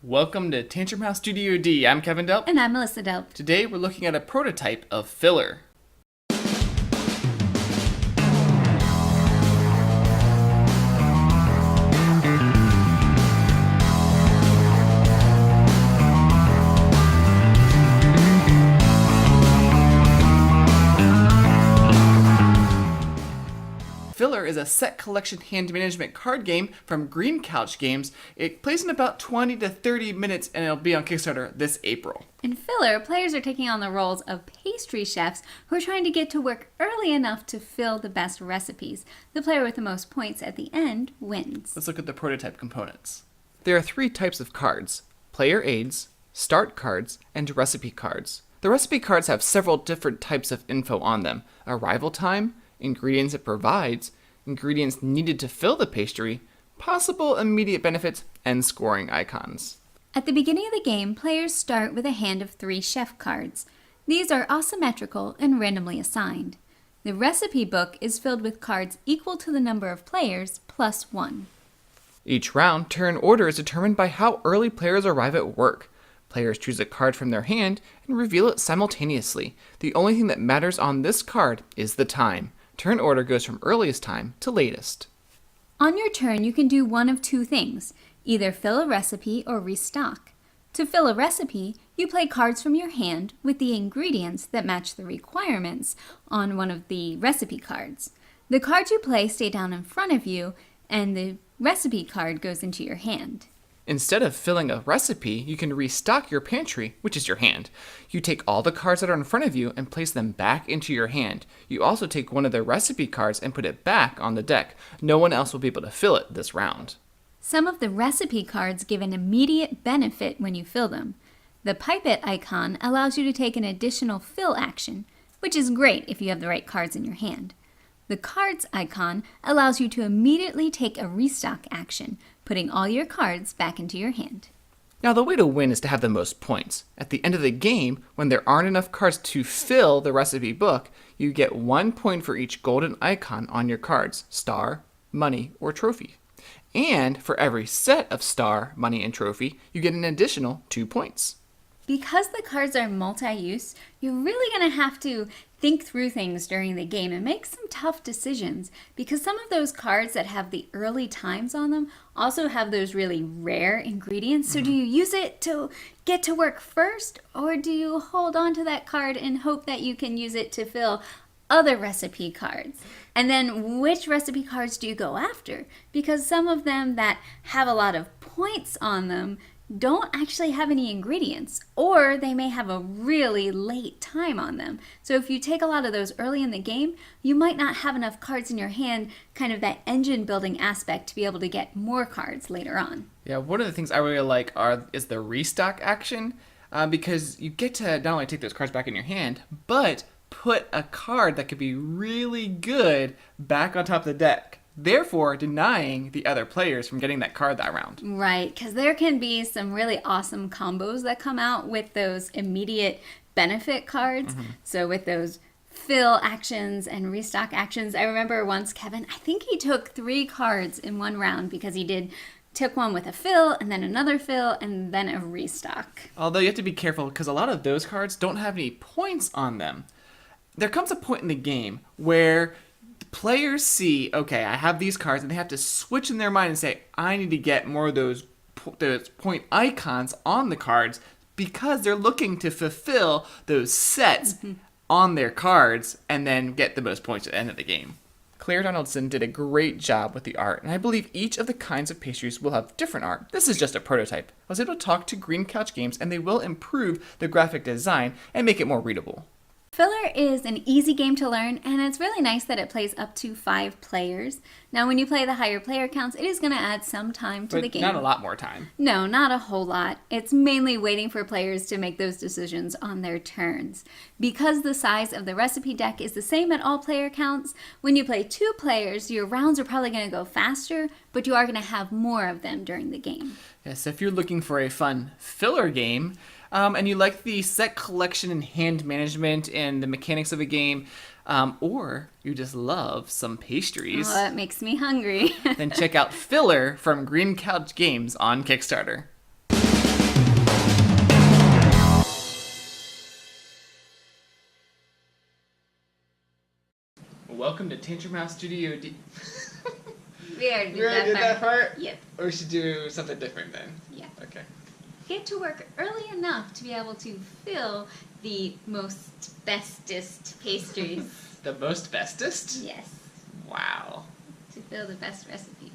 Welcome to Tantrum House Studio D. I'm Kevin Delp. And I'm Melissa Delp. Today we're looking at a prototype of filler. Filler is a set collection hand management card game from Green Couch Games. It plays in about 20 to 30 minutes and it'll be on Kickstarter this April. In Filler, players are taking on the roles of pastry chefs who are trying to get to work early enough to fill the best recipes. The player with the most points at the end wins. Let's look at the prototype components. There are 3 types of cards: player aids, start cards, and recipe cards. The recipe cards have several different types of info on them: arrival time, ingredients it provides, ingredients needed to fill the pastry, possible immediate benefits, and scoring icons. At the beginning of the game, players start with a hand of 3 chef cards. These are asymmetrical and randomly assigned. The recipe book is filled with cards equal to the number of players plus 1. Each round, turn order is determined by how early players arrive at work. Players choose a card from their hand and reveal it simultaneously. The only thing that matters on this card is the time. Turn order goes from earliest time to latest. On your turn, you can do one of 2 things: either fill a recipe or restock. To fill a recipe, you play cards from your hand with the ingredients that match the requirements on one of the recipe cards. The cards you play stay down in front of you, and the recipe card goes into your hand. Instead of filling a recipe, you can restock your pantry, which is your hand. You take all the cards that are in front of you and place them back into your hand. You also take one of the recipe cards and put it back on the deck. No one else will be able to fill it this round. Some of the recipe cards give an immediate benefit when you fill them. The pipette icon allows you to take an additional fill action, which is great if you have the right cards in your hand. The cards icon allows you to immediately take a restock action, putting all your cards back into your hand. Now, the way to win is to have the most points. At the end of the game, when there aren't enough cards to fill the recipe book, you get 1 point for each golden icon on your cards: star, money, or trophy. And for every set of star, money, and trophy, you get an additional 2 points. Because the cards are multi-use, you're really going to have to think through things during the game and make some tough decisions, because some of those cards that have the early times on them also have those really rare ingredients. So do you use it to get to work first, or do you hold on to that card and hope that you can use it to fill other recipe cards? And then which recipe cards do you go after? Because some of them that have a lot of points on them don't actually have any ingredients, or they may have a really late time on them. So if you take a lot of those early in the game, you might not have enough cards in your hand, kind of that engine building aspect, to be able to get more cards later on. Yeah, one of the things I really like is the restock action, because you get to not only take those cards back in your hand, but put a card that could be really good back on top of the deck, therefore denying the other players from getting that card that round. Right, because there can be some really awesome combos that come out with those immediate benefit cards. So with those fill actions and restock actions, I remember once Kevin, I think he took 3 cards in one round because he took one with a fill and then another fill and then a restock. Although you have to be careful because a lot of those cards don't have any points on them. There comes a point in the game where players see, okay, I have these cards, and they have to switch in their mind and say, I need to get more of those point icons on the cards, because they're looking to fulfill those sets on their cards and then get the most points at the end of the game. Claire Donaldson did a great job with the art, and I believe each of the kinds of pastries will have different art. This is just a prototype. I was able to talk to Green Couch Games, and they will improve the graphic design and make it more readable. Filler is an easy game to learn, and it's really nice that it plays up to 5 players. Now, when you play the higher player counts, it is going to add some time to the game. But not a lot more time. No, not a whole lot. It's mainly waiting for players to make those decisions on their turns. Because the size of the recipe deck is the same at all player counts, when you play 2 players, your rounds are probably going to go faster, but you are going to have more of them during the game. Yes, if you're looking for a fun filler game, and you like the set collection and hand management and the mechanics of a game, or you just love some pastries, Oh, that makes me hungry. then check out Filler from Green Couch Games on Kickstarter. Welcome to Tantrum House Studio D. We already We already did that part? Yep. Or we should do something different then? Yeah. Okay. Get to work early enough to be able to fill the most bestest pastries. The most bestest? Yes. Wow. To fill the best recipe.